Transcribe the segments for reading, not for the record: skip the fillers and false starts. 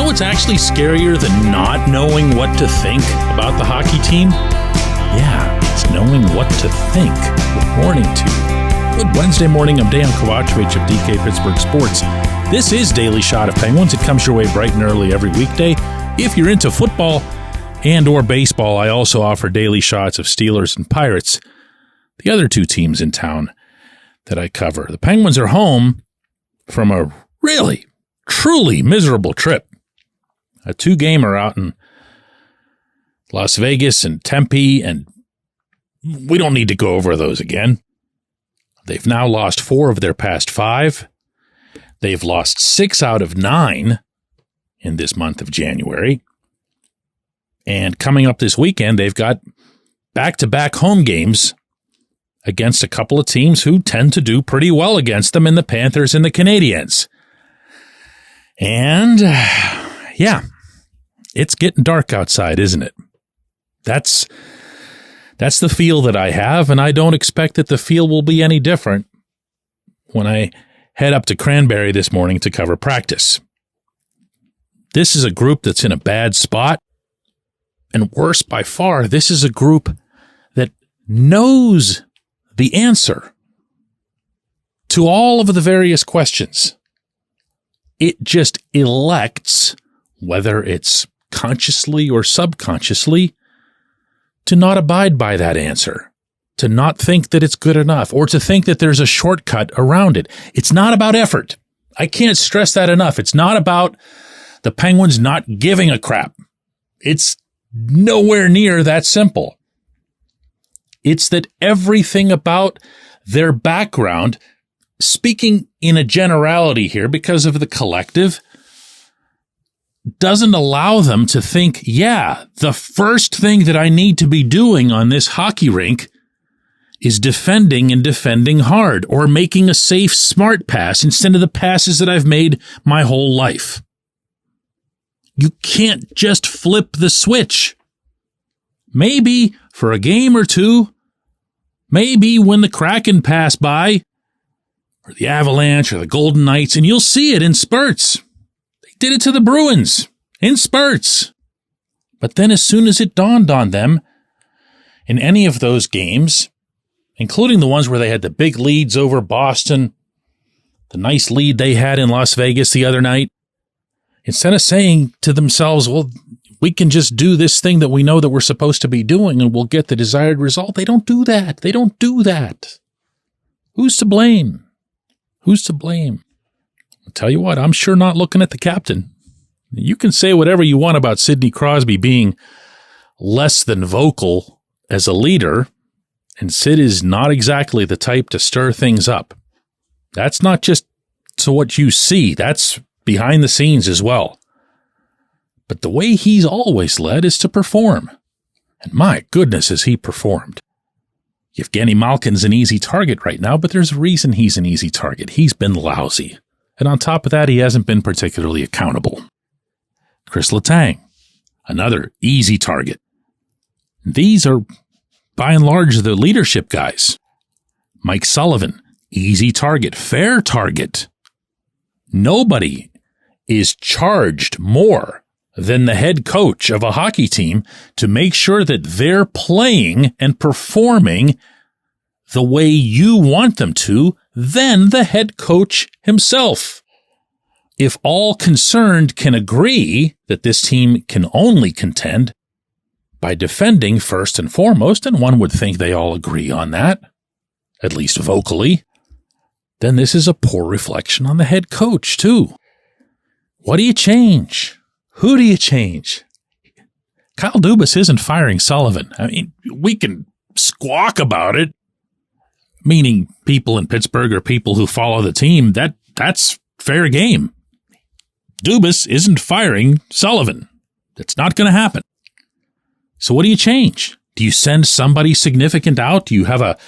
know what's actually scarier than not knowing what to think about the hockey team? Yeah, it's knowing what to think. Good morning to you. Good Wednesday morning. I'm Dejan Kovacevic of DK Pittsburgh Sports. This is Daily Shot of Penguins. It comes your way bright and early every weekday. If you're into football and or baseball, I also offer daily shots of Steelers and Pirates, the other two teams in town that I cover. The Penguins are home from a really, truly miserable trip. A two-gamer out in Las Vegas and Tempe, and we don't need to go over those again. They've now lost 4 of their past 5. They've lost 6 out of 9 in this month of January. And coming up this weekend, they've got back-to-back home games against a couple of teams who tend to do pretty well against them in the Panthers and the Canadiens. And, yeah, it's getting dark outside, isn't it? That's the feel that I have, and I don't expect that the feel will be any different when I head up to Cranberry this morning to cover practice. This is a group that's in a bad spot, and worse by far, this is a group that knows the answer to all of the various questions. It just elects, whether it's consciously or subconsciously, to not abide by that answer, to not think that it's good enough, or to think that there's a shortcut around it. It's not about effort. I can't stress that enough. It's not about the Penguins not giving a crap. It's nowhere near that simple. It's that everything about their background, speaking in a generality here because of the collective, doesn't allow them to think, yeah, the first thing that I need to be doing on this hockey rink is defending and defending hard, or making a safe, smart pass instead of the passes that I've made my whole life. You can't just flip the switch. Maybe for a game or two, maybe when the Kraken pass by, or the Avalanche, or the Golden Knights, and you'll see it in spurts. They did it to the Bruins in spurts. But then as soon as it dawned on them, in any of those games, including the ones where they had the big leads over Boston, the nice lead they had in Las Vegas the other night, instead of saying to themselves, well, we can just do this thing that we know that we're supposed to be doing and we'll get the desired result. They don't do that. They don't do that. Who's to blame? Who's to blame? I'll tell you what, I'm sure not looking at the captain. You can say whatever you want about Sidney Crosby being less than vocal as a leader, and Sid is not exactly the type to stir things up. That's not just to what you see. That's behind the scenes as well. But the way he's always led is to perform. And my goodness, has he performed. Evgeny Malkin's an easy target right now, but there's a reason he's an easy target. He's been lousy. And on top of that, he hasn't been particularly accountable. Chris Letang, another easy target. These are, by and large, the leadership guys. Mike Sullivan, easy target, fair target. Nobody is charged more than the head coach of a hockey team to make sure that they're playing and performing the way you want them to than the head coach himself. If all concerned can agree that this team can only contend by defending first and foremost, and one would think they all agree on that, at least vocally, then this is a poor reflection on the head coach too. What do you change? Who do you change? Kyle Dubas isn't firing Sullivan. I mean, we can squawk about it, meaning people in Pittsburgh or people who follow the team. That's fair game. Dubas isn't firing Sullivan. That's not going to happen. So what do you change? Do you send somebody significant out? Do you have a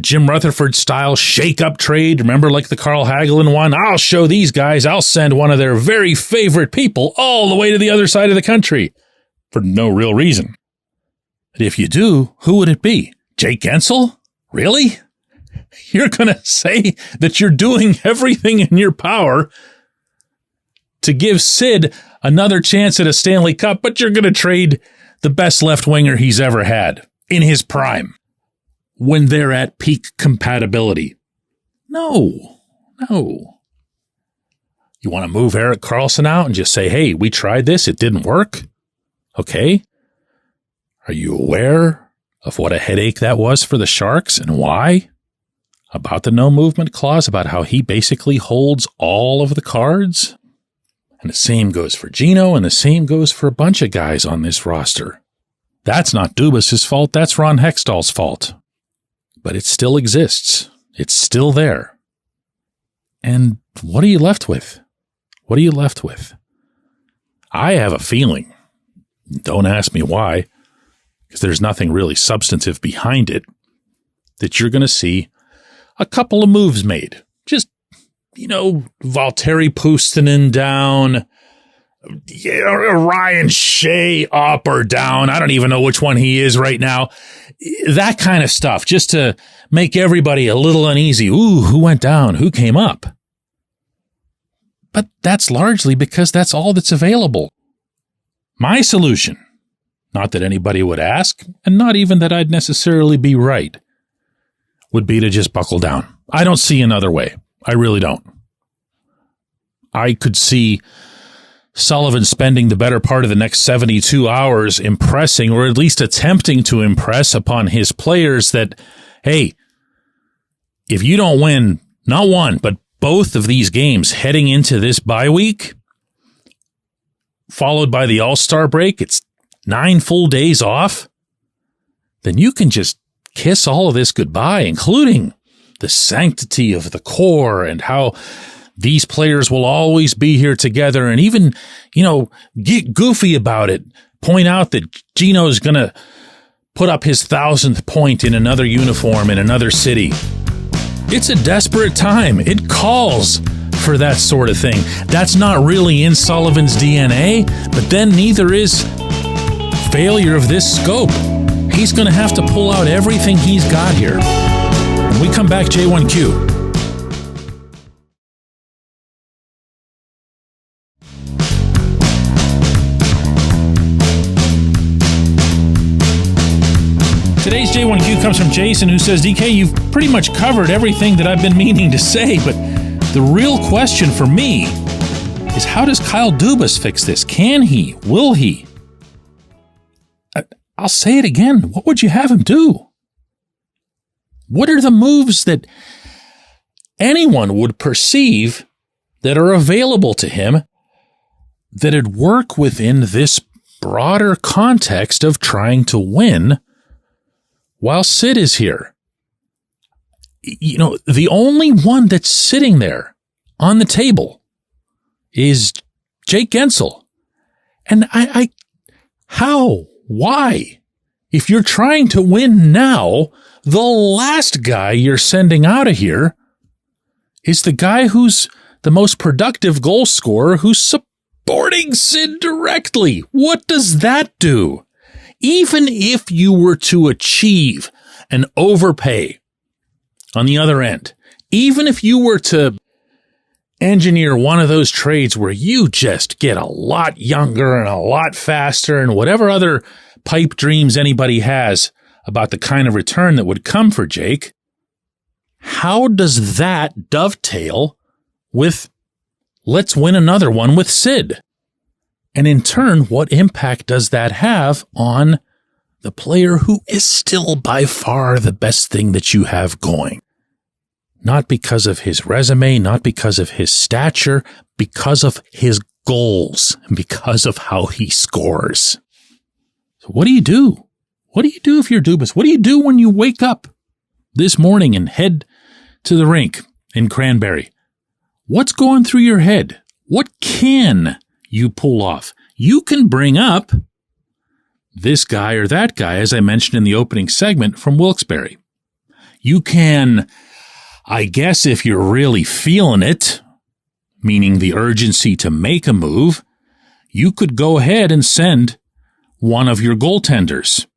Jim Rutherford-style shake-up trade? Remember, like the Carl Hagelin one? I'll show these guys. I'll send one of their very favorite people all the way to the other side of the country for no real reason. But if you do, who would it be? Jake Gensel? Really? You're going to say that you're doing everything in your power to give Sid another chance at a Stanley Cup, but you're going to trade the best left winger he's ever had in his prime when they're at peak compatibility. No. You want to move Erik Karlsson out and just say, hey, we tried this, it didn't work? Okay. Are you aware of what a headache that was for the Sharks and why? About the no movement clause, about how he basically holds all of the cards? And the same goes for Gino, and the same goes for a bunch of guys on this roster. That's not Dubas' fault, that's Ron Hextall's fault. But it still exists. It's still there. And what are you left with? What are you left with? I have a feeling, don't ask me why, because there's nothing really substantive behind it, that you're going to see a couple of moves made. Just, Valtteri Puustinen down, Ryan Shea up or down. I don't even know which one he is right now. That kind of stuff, just to make everybody a little uneasy. Ooh, who went down? Who came up? But that's largely because that's all that's available. My solution, not that anybody would ask, and not even that I'd necessarily be right, would be to just buckle down. I don't see another way. I really don't. I could see Sullivan spending the better part of the next 72 hours impressing, or at least attempting to impress upon his players that, hey, if you don't win, not one, but both of these games heading into this bye week, followed by the All-Star break, it's 9 full days off, then you can just kiss all of this goodbye, including the sanctity of the core and how these players will always be here together, and even, get goofy about it. Point out that Gino's going to put up his 1,000th point in another uniform in another city. It's a desperate time. It calls for that sort of thing. That's not really in Sullivan's DNA, but then neither is failure of this scope. He's going to have to pull out everything he's got here. When we come back, J1Q. Today's J1Q comes from Jason, who says, DK, you've pretty much covered everything that I've been meaning to say, but the real question for me is, how does Kyle Dubas fix this? Can he? Will he? I'll say it again. What would you have him do? What are the moves that anyone would perceive that are available to him that'd work within this broader context of trying to win while Sid is here? The only one that's sitting there on the table is Jake Gensel. And how? Why? If you're trying to win now, the last guy you're sending out of here is the guy who's the most productive goal scorer, who's supporting Sid directly. What does that do? Even if you were to achieve an overpay on the other end, even if you were to engineer one of those trades where you just get a lot younger and a lot faster and whatever other pipe dreams anybody has about the kind of return that would come for Jake, how does that dovetail with let's win another one with Sid? And in turn, what impact does that have on the player who is still by far the best thing that you have going? Not because of his resume, not because of his stature, because of his goals and because of how he scores. So what do you do? What do you do if you're Dubas? What do you do when you wake up this morning and head to the rink in Cranberry? What's going through your head? What can you pull off? You can bring up this guy or that guy, as I mentioned in the opening segment, from Wilkes-Barre. You can, I guess, if you're really feeling it, meaning the urgency to make a move, you could go ahead and send one of your goaltenders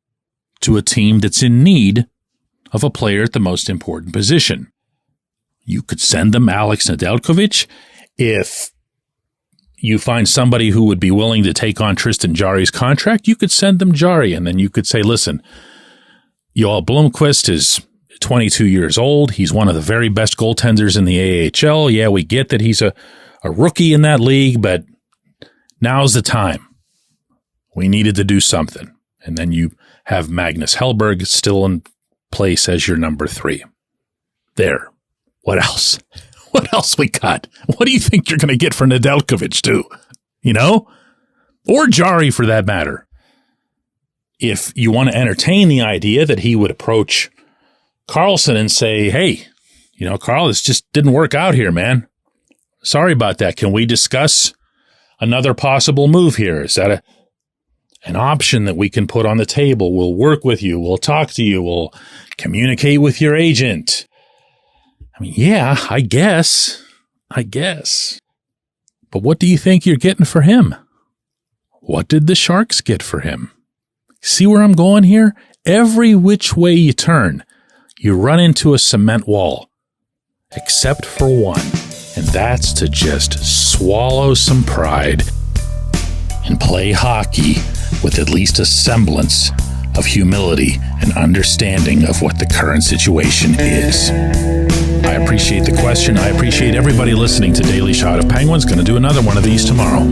to a team that's in need of a player at the most important position. You could send them Alex Nedeljkovic if you find somebody who would be willing to take on Tristan Jarry's contract, you could send them Jarry, and then you could say, listen, Joel Blomqvist is 22 years old. He's one of the very best goaltenders in the AHL. Yeah, we get that he's a rookie in that league, but now's the time. We needed to do something. And then you have Magnus Hellberg still in place as your number 3. There. What else? What else we got? What do you think you're going to get for Nedeljkovic too? You know? Or Jarry for that matter. If you want to entertain the idea that he would approach Karlsson and say, hey, you know, Carl, this just didn't work out here, man. Sorry about that. Can we discuss another possible move here? Is that an option that we can put on the table? We'll work with you. We'll talk to you. We'll communicate with your agent. I mean, yeah, I guess. But what do you think you're getting for him? What did the Sharks get for him? See where I'm going here? Every which way you turn, you run into a cement wall, except for one, and that's to just swallow some pride and play hockey with at least a semblance of humility and understanding of what the current situation is. I appreciate the question. I appreciate everybody listening to Daily Shot of Penguins. Going to do another one of these tomorrow.